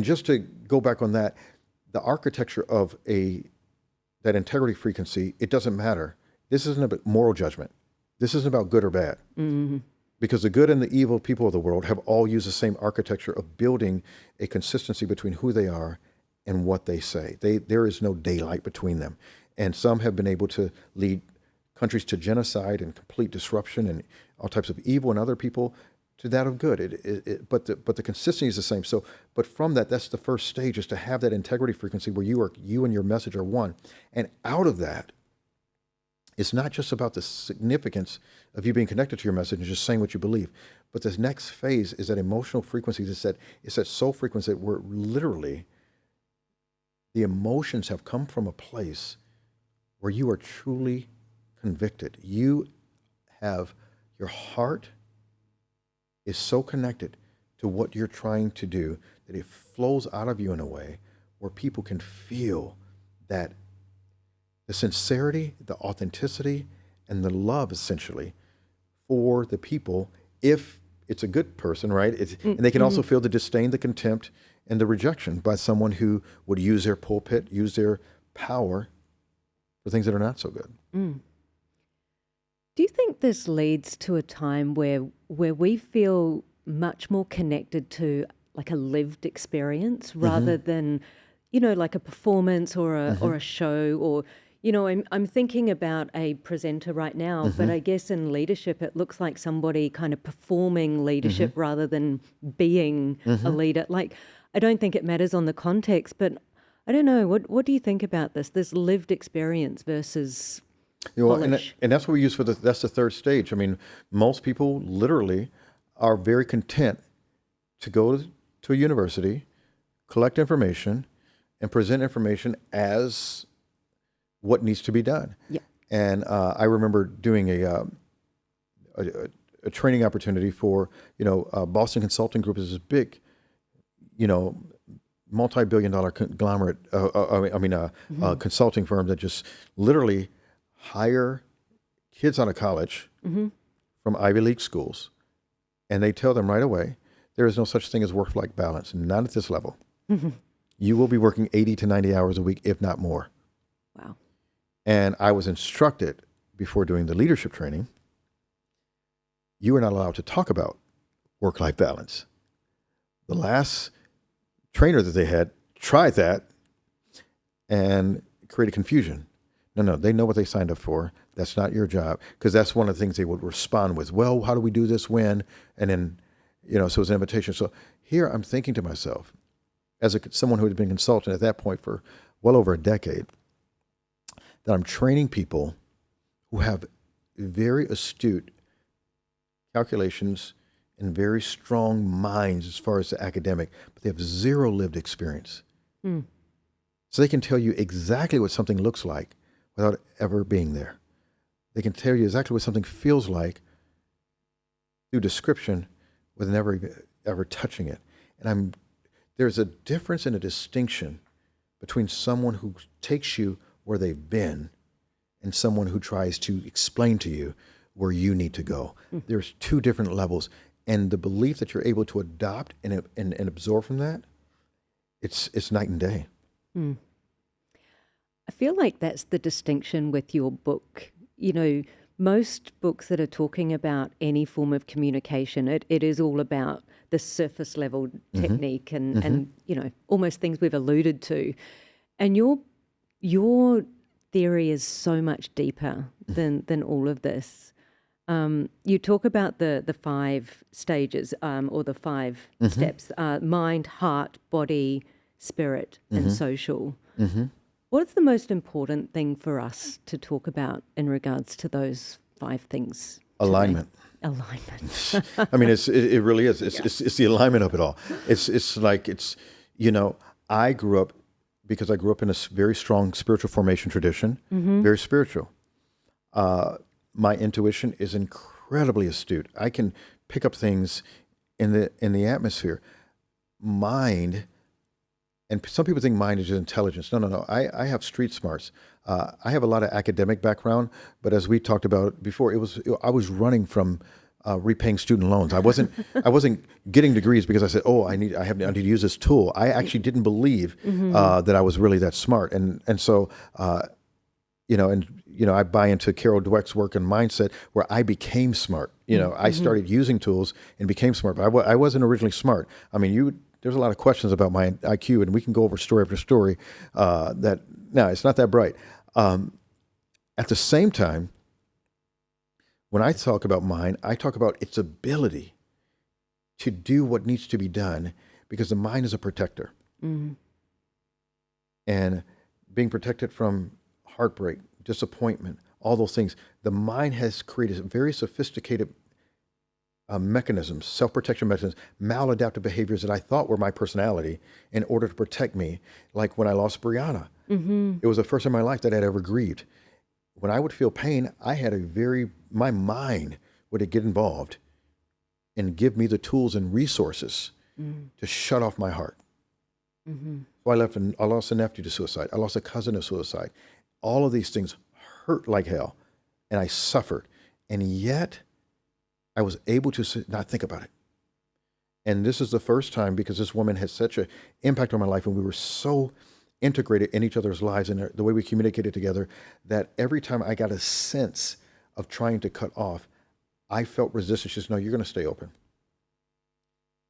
Speaker 2: just to go back on that, the architecture of that integrity frequency, it doesn't matter. This isn't about moral judgment. This isn't about good or bad. Because the good and the evil people of the world have all used the same architecture of building a consistency between who they are and what they say. There is no daylight between them. And some have been able to lead countries to genocide and complete disruption and all types of evil, and other people to that of good. But the consistency is the same. So, but from that's the first stage, is to have that integrity frequency where you and your message are one. And out of that, it's not just about the significance of you being connected to your message and just saying what you believe, but this next phase is that emotional frequency. It's that soul frequency where literally the emotions have come from a place where you are truly convicted. Your heart is so connected to what you're trying to do that it flows out of you in a way where people can feel that the sincerity, the authenticity, and the love, essentially, for the people, if it's a good person, right? And they can also feel the disdain, the contempt, and the rejection by someone who would use their pulpit, use their power for things that are not so good.
Speaker 1: Do you think this leads to a time where we feel much more connected to like a lived experience rather than, like a performance or a show, or, I'm thinking about a presenter right now, but I guess in leadership, it looks like somebody kind of performing leadership rather than being a leader. Like, I don't think it matters on the context, but I don't know. What do you think about this lived experience versus
Speaker 2: and that's what we use that's the third stage. I mean, most people literally are very content to go to a university, collect information, and present information as what needs to be done. Yeah. And I remember doing a training opportunity for, Boston Consulting Group is this big, multi-billion-dollar conglomerate, consulting firm that just literally hire kids out of college from Ivy League schools, and they tell them right away, there is no such thing as work-life balance, not at this level. You will be working 80 to 90 hours a week, if not more.
Speaker 1: Wow.
Speaker 2: And I was instructed before doing the leadership training, you are not allowed to talk about work-life balance. The last trainer that they had tried that and created confusion. No, they know what they signed up for. That's not your job. Because that's one of the things they would respond with. Well, how do we do this when? And then, so it was an invitation. So here I'm thinking to myself, as someone who had been consultant at that point for well over a decade, that I'm training people who have very astute calculations and very strong minds as far as the academic, but they have zero lived experience. So they can tell you exactly what something looks like without ever being there. They can tell you exactly what something feels like through description with never ever touching it. And there's a difference and a distinction between someone who takes you where they've been and someone who tries to explain to you where you need to go. There's two different levels. And the belief that you're able to adopt and absorb from that, it's night and day.
Speaker 3: I feel like that's the distinction with your book. You know, most books that are talking about any form of communication, it is all about the surface level technique and, you know, almost things we've alluded to. And your theory is so much deeper than all of this. You talk about the 5 stages or the 5 steps, mind, heart, body, spirit, and social. What is the most important thing for us to talk about in regards to those 5 things?
Speaker 2: Alignment.
Speaker 3: Alignment.
Speaker 2: I mean, it really is. It's the alignment of it all. It's like, you know, I grew up because I grew up in a very strong spiritual formation tradition, very spiritual. My intuition is incredibly astute. I can pick up things in the atmosphere. Mind, and some people think mind is just intelligence. No. I have street smarts. I have a lot of academic background, but as we talked about before, I was running from repaying student loans. I wasn't getting degrees because I said, "Oh, I need to use this tool." I actually didn't believe that I was really that smart, and so I buy into Carol Dweck's work and mindset, where I became smart. I started using tools and became smart, but I wasn't originally smart. I mean, there's a lot of questions about my IQ, and we can go over story after story. It's not that bright. At the same time, when I talk about mind, I talk about its ability to do what needs to be done, because the mind is a protector. And being protected from heartbreak, disappointment, all those things, the mind has created very sophisticated mechanisms, self-protection mechanisms, maladaptive behaviors that I thought were my personality in order to protect me. Like when I lost Brianna, it was the first time in my life that I'd ever grieved. When I would feel pain, my mind would get involved and give me the tools and resources to shut off my heart. So I lost a nephew to suicide. I lost a cousin to suicide. All of these things hurt like hell, and I suffered. And yet, I was able to not think about it. And this is the first time, because this woman had such an impact on my life, and we were so integrated in each other's lives and the way we communicated together, that every time I got a sense of trying to cut off, I felt resistance. She said, "No, you're going to stay open.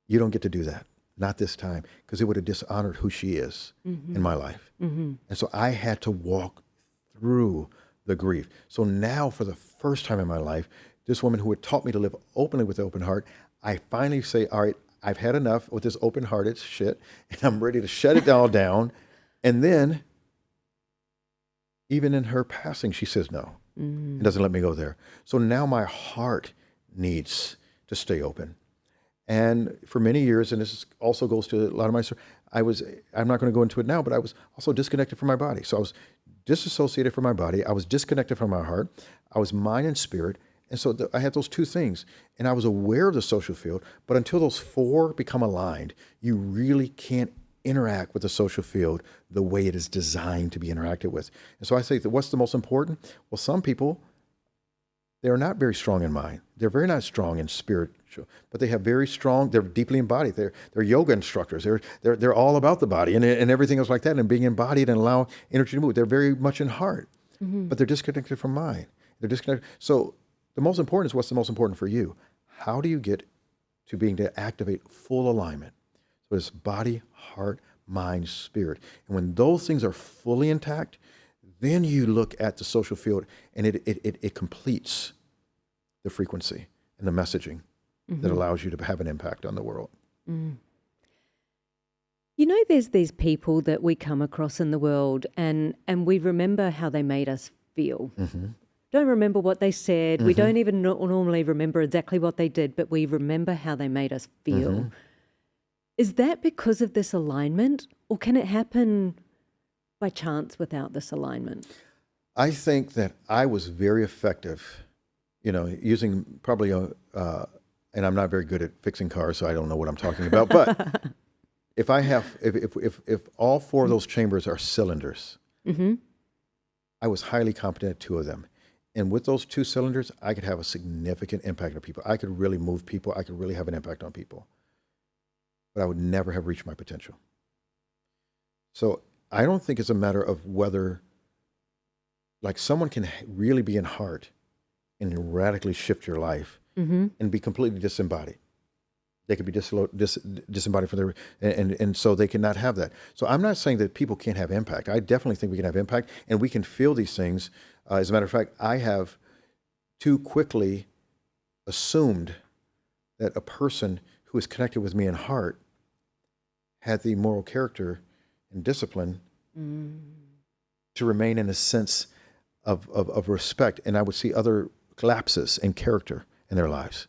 Speaker 2: You don't get to do that. Not this time," because it would have dishonored who she is in my life. And so I had to walk through the grief. So now, for the first time in my life, this woman who had taught me to live openly with an open heart, I finally say, "All right, I've had enough with this open-hearted shit, and I'm ready to shut it all down." And then, even in her passing, she says no. And doesn't let me go there. So now my heart needs to stay open. And for many years, and this also goes to a lot of my story, I'm not going to go into it now, but I was also disconnected from my body. So I was disassociated from my body. I was disconnected from my heart. I was mind and spirit. And so I had those two things. And I was aware of the social field, but until those 4 become aligned, you really can't interact with the social field the way it is designed to be interacted with. And so I say, that what's the most important? Well, some people, they're not very strong in mind. They're very not strong in spiritual, but they're deeply embodied. They're yoga instructors. They're all about the body and everything else like that, and being embodied and allow energy to move. They're very much in heart, but they're disconnected from mind. They're disconnected. So the most important is, what's the most important for you? How do you get to being to activate full alignment? So it's body, heart, mind, spirit. And when those things are fully intact, then you look at the social field, and it completes the frequency and the messaging that allows you to have an impact on the world.
Speaker 3: You know, there's these people that we come across in the world, and we remember how they made us feel. Don't remember what they said. We don't even normally remember exactly what they did, but we remember how they made us feel. Is that because of this alignment, or can it happen by chance without this alignment?
Speaker 2: I think that I was very effective, using probably and I'm not very good at fixing cars, so I don't know what I'm talking about. But if all four of those chambers are cylinders,
Speaker 3: Mm-hmm.
Speaker 2: I was highly competent at two of them. And with those two cylinders, I could have a significant impact on people. I could really move people. I could really have an impact on people. But I would never have reached my potential. So I don't think it's a matter of whether, like, someone can really be in heart and radically shift your life and be completely disembodied. They could be disembodied from their, and so they cannot have that. So I'm not saying that people can't have impact. I definitely think we can have impact, and we can feel these things. As a matter of fact, I have too quickly assumed that a person who is connected with me in heart had the moral character and discipline to remain in a sense of respect. And I would see other lapses in character in their lives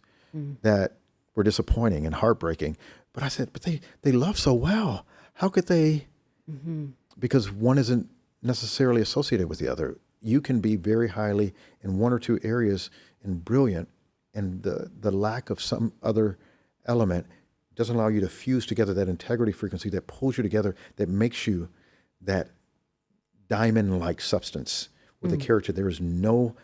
Speaker 2: that were disappointing and heartbreaking. But I said, but they love so well. How could they? Because one isn't necessarily associated with the other. You can be very highly in one or two areas and brilliant, and the lack of some other element doesn't allow you to fuse together that integrity frequency that pulls you together, that makes you that diamond-like substance with a character. There is no,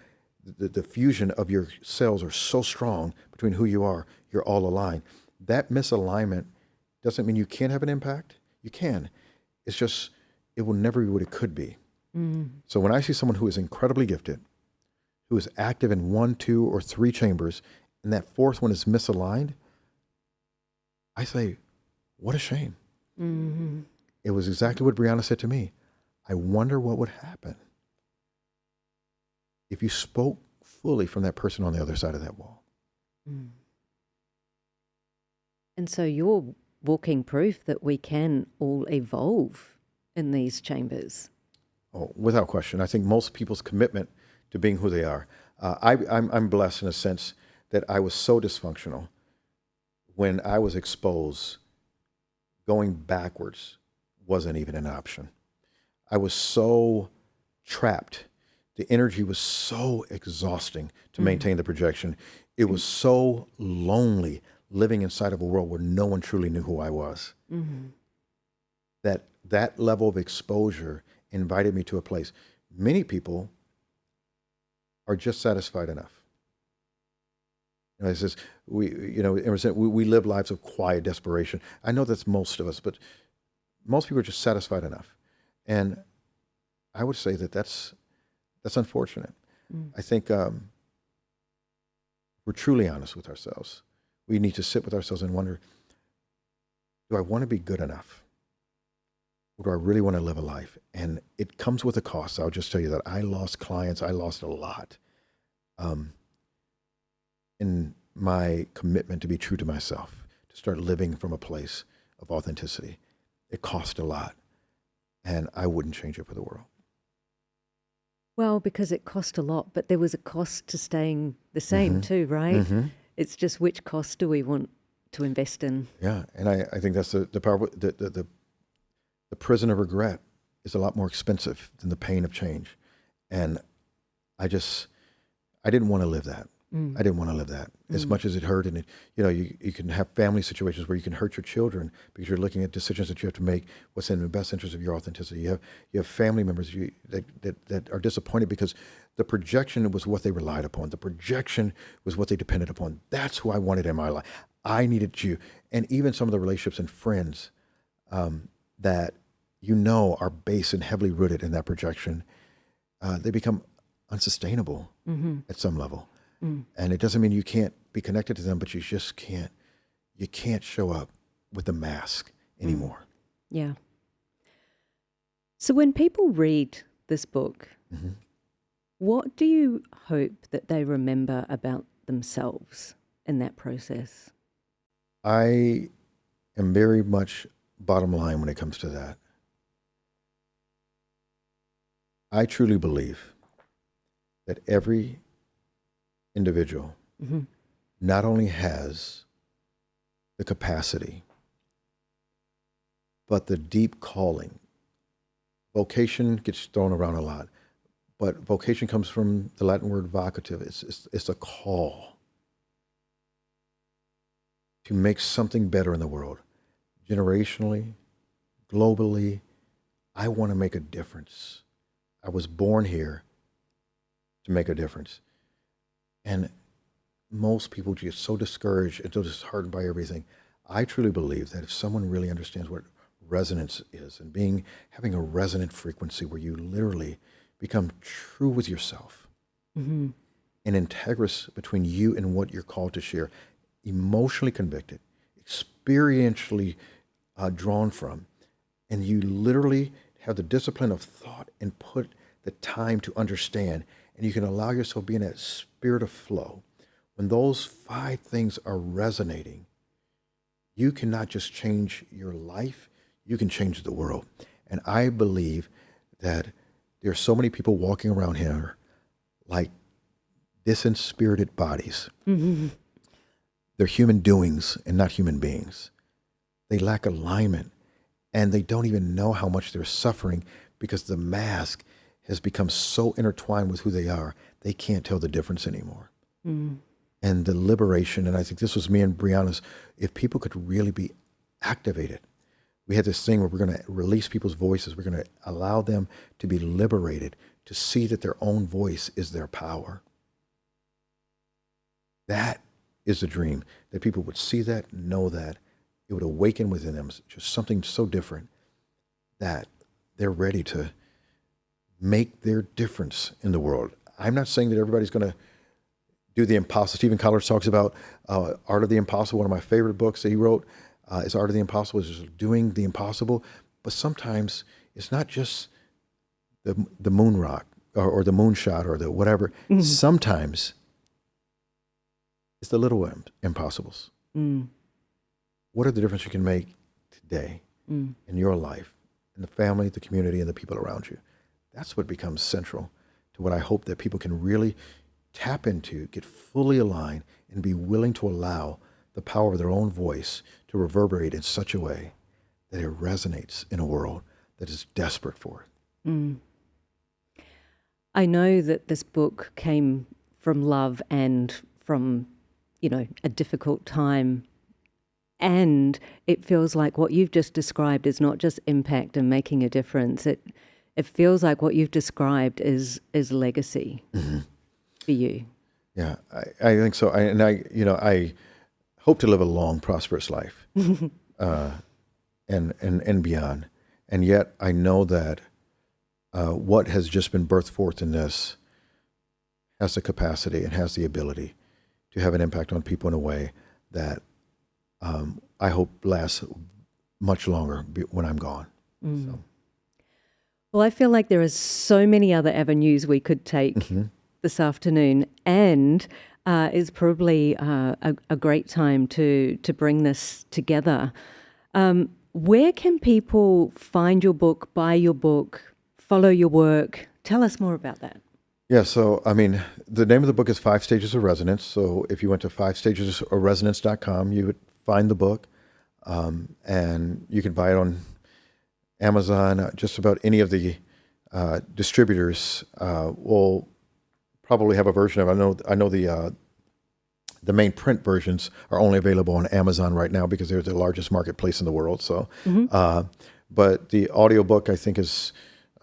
Speaker 2: the fusion of your cells are so strong between who you are. You're all aligned. That misalignment doesn't mean you can't have an impact. You can. It's just, it will never be what it could be. So when I see someone who is incredibly gifted, who is active in 1, 2, or 3 chambers, and that fourth one is misaligned, I say, what a shame. It was exactly what Brianna said to me. I wonder what would happen if you spoke fully from that person on the other side of that wall.
Speaker 3: And so you're walking proof that we can all evolve in these chambers.
Speaker 2: Oh, without question. I think most people's commitment to being who they are. I'm blessed in a sense that I was so dysfunctional. When I was exposed, going backwards wasn't even an option. I was so trapped. The energy was so exhausting to maintain the projection. It was so lonely living inside of a world where no one truly knew who I was. That level of exposure invited me to a place. Many people are just satisfied enough. It says we live lives of quiet desperation. I know that's most of us, but most people are just satisfied enough. And I would say that that's unfortunate. I think we're truly honest with ourselves. We need to sit with ourselves and wonder, do I want to be good enough? Or do I really want to live a life? And it comes with a cost. I'll just tell you that I lost clients. I lost a lot in my commitment to be true to myself, to start living from a place of authenticity. It cost a lot, and I wouldn't change it for the world.
Speaker 3: Well, because it cost a lot, but there was a cost to staying the same too, right? It's just which cost do we want to invest in? Yeah,
Speaker 2: and I think that's the power. The prison of regret is a lot more expensive than the pain of change, and I didn't want to live that. I didn't want to live that as much as it hurt. And you can have family situations where you can hurt your children because you're looking at decisions that you have to make what's in the best interest of your authenticity. You have family members that are disappointed because the projection was what they relied upon. The projection was what they depended upon. That's who I wanted in my life. I needed you. And even some of the relationships and friends that are based and heavily rooted in that projection, they become unsustainable at some level. And it doesn't mean you can't be connected to them, but you just can't. You can't show up with a mask anymore.
Speaker 3: Yeah. So when people read this book, what do you hope that they remember about themselves in that process?
Speaker 2: I am very much bottom line when it comes to that. I truly believe that every individual not only has the capacity, but the deep calling vocation gets thrown around a lot, but vocation comes from the Latin word vocative. It's a call to make something better in the world, generationally, globally. I want to make a difference. I was born here to make a difference. And most people get so discouraged and so disheartened by everything. I truly believe that if someone really understands what resonance is and having a resonant frequency where you literally become true with yourself and integrous between you and what you're called to share, emotionally convicted, experientially drawn from, and you literally have the discipline of thought and put the time to understand, and you can allow yourself to be in that spirit of flow. When those 5 things are resonating, you can not just change your life, you can change the world. And I believe that there are so many people walking around here like disinspirited bodies. They're human doings and not human beings. They lack alignment, and they don't even know how much they're suffering because the mask has become so intertwined with who they are, they can't tell the difference anymore. And the liberation, and I think this was me and Brianna's, if people could really be activated. We had this thing where we're going to release people's voices. We're going to allow them to be liberated, to see that their own voice is their power. That is the dream, that people would see that, know that. It would awaken within them just something so different that they're ready to make their difference in the world. I'm not saying that everybody's going to do the impossible. Stephen Crawford talks about Art of the Impossible. One of my favorite books that he wrote is Art of the Impossible, is just doing the impossible. But sometimes it's not just the moon rock or the moonshot or the whatever. Sometimes it's the little impossibles. What are the difference you can make today in your life, in the family, the community, and the people around you? That's what becomes central to what I hope that people can really tap into, get fully aligned, and be willing to allow the power of their own voice to reverberate in such a way that it resonates in a world that is desperate for it.
Speaker 3: I know that this book came from love and from, a difficult time. And it feels like what you've just described is not just impact and making a difference. It feels like what you've described is legacy for you.
Speaker 2: Yeah, I think so. I hope to live a long, prosperous life, and beyond. And yet, I know that what has just been birthed forth in this has the capacity and has the ability to have an impact on people in a way that I hope lasts much longer when I'm gone. So.
Speaker 3: Well, I feel like there are so many other avenues we could take this afternoon, and is probably a great time to bring this together. Where can people find your book, buy your book, follow your work? Tell us more about that.
Speaker 2: Yeah, so, the name of the book is 5 Stages of Resonance. So if you went to 5stagesofresonance.com, you would find the book, and you can buy it on Amazon. Just about any of the distributors will probably have a version of it. I know the main print versions are only available on Amazon right now because they're the largest marketplace in the world. So, but the audiobook, I think, is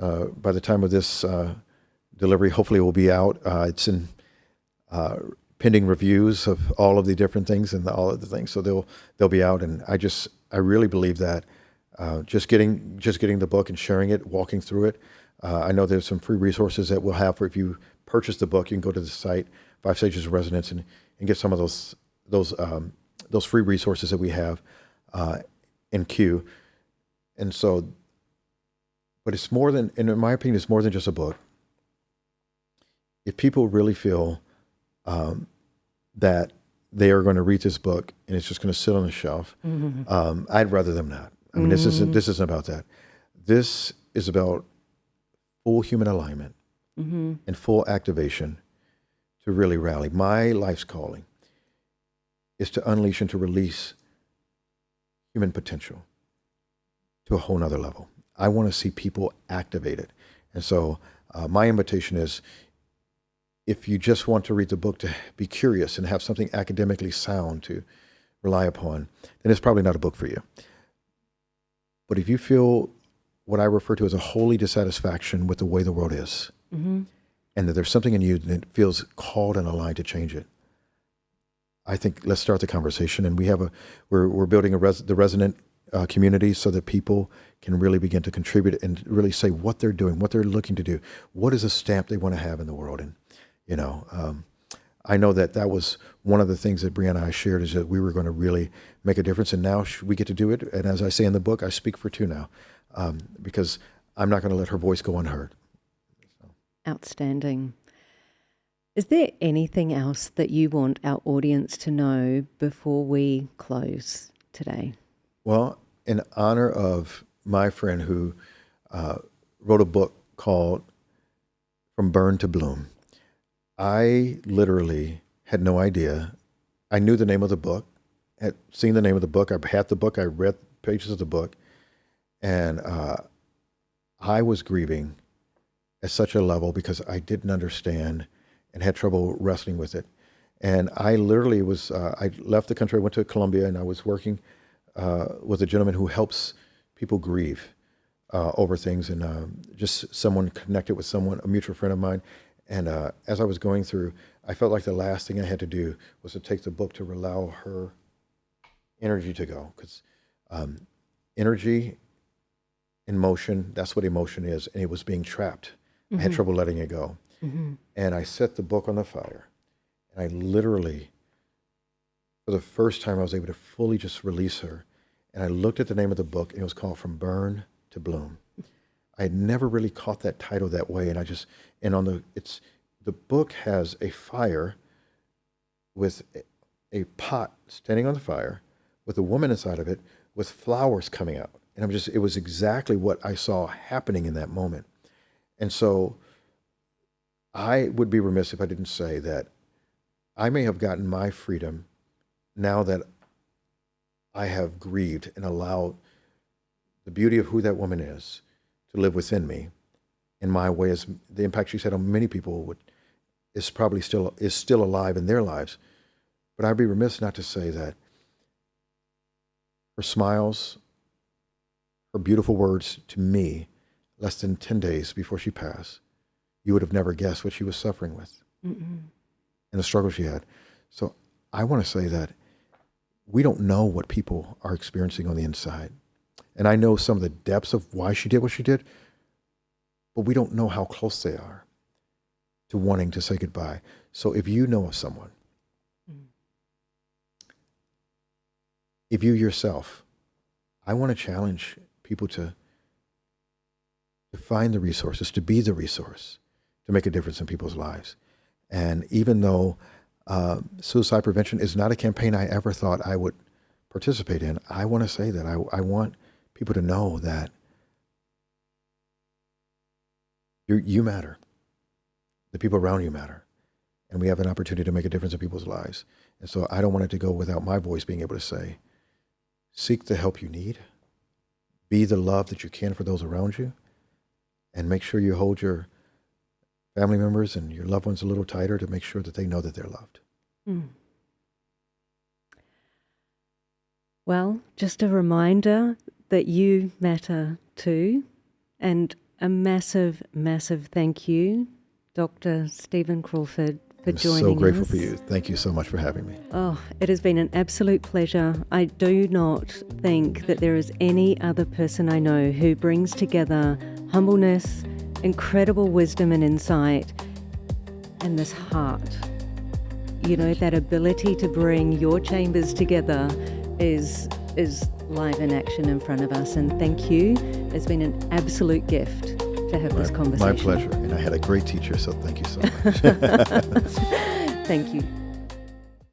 Speaker 2: by the time of this delivery, hopefully it will be out. It's in pending reviews of all of the different things and all of the things. So they'll be out. And I really believe that just getting the book and sharing it, walking through it. I know there's some free resources that we'll have for if you purchase the book. You can go to the site 5 Stages of Resonance and get some of those free resources that we have in queue. And so, but it's more than, in my opinion, it's more than just a book. If people really feel that they are going to read this book and it's just going to sit on the shelf, I'd rather them not. This isn't about that. This is about full human alignment and full activation to really rally. My life's calling is to unleash and to release human potential to a whole nother level. I want to see people activated. And so my invitation is, if you just want to read the book to be curious and have something academically sound to rely upon, then it's probably not a book for you. But if you feel what I refer to as a holy dissatisfaction with the way the world is, and that there's something in you that feels called and aligned to change it, I think let's start the conversation. And we're building the resonant community so that people can really begin to contribute and really say what they're doing, what they're looking to do, what is a stamp they want to have in the world. And I know that was one of the things that Brianna and I shared, is that we were going to really make a difference, and now we get to do it. And as I say in the book, I speak for two now, because I'm not going to let her voice go unheard. So.
Speaker 3: Outstanding. Is there anything else that you want our audience to know before we close today?
Speaker 2: Well, in honor of my friend who wrote a book called From Burn to Bloom, I literally had no idea. I knew the name of the book, had seen the name of the book. I had the book. I read pages of the book. And I was grieving at such a level because I didn't understand and had trouble wrestling with it. And I literally I left the country. I went to Colombia, and I was working with a gentleman who helps people grieve over things, and just someone connected with someone, a mutual friend of mine. And as I was going through, I felt like the last thing I had to do was to take the book to allow her energy to go. Because energy in motion, that's what emotion is. And it was being trapped. I had trouble letting it go. And I set the book on the fire. And I literally, for the first time, I was able to fully just release her. And I looked at the name of the book, and it was called From Burn to Bloom. I had never really caught that title that way, and the book has a fire with a pot standing on the fire with a woman inside of it with flowers coming out. And it was exactly what I saw happening in that moment. And so I would be remiss if I didn't say that I may have gotten my freedom now that I have grieved and allowed the beauty of who that woman is to live within me in my way. As the impact she's had on many people is probably still alive in their lives. But I'd be remiss not to say that her smiles, her beautiful words to me, less than 10 days before she passed, you would have never guessed what she was suffering with and the struggle she had. So I want to say that we don't know what people are experiencing on the inside. And I know some of the depths of why she did what she did, but we don't know how close they are to wanting to say goodbye. So if you know of someone, if you yourself, I want to challenge people to find the resources, to be the resource, to make a difference in people's lives. And even though suicide prevention is not a campaign I ever thought I would participate in, I want to say that I want people to know that you matter. The people around you matter. And we have an opportunity to make a difference in people's lives. And so I don't want it to go without my voice being able to say, seek the help you need, be the love that you can for those around you, and make sure you hold your family members and your loved ones a little tighter to make sure that they know that they're loved.
Speaker 3: Well, just a reminder that you matter too. And a massive, massive thank you, Dr. Stephen Crawford, for joining us.
Speaker 2: I'm so grateful for you. Thank you so much for having me.
Speaker 3: Oh, it has been an absolute pleasure. I do not think that there is any other person I know who brings together humbleness, incredible wisdom and insight, and this heart. You know, that ability to bring your chambers together is live in action in front of us. And thank you. It's been an absolute gift to have this conversation.
Speaker 2: My pleasure. And I had a great teacher, so thank you so much.
Speaker 3: Thank you.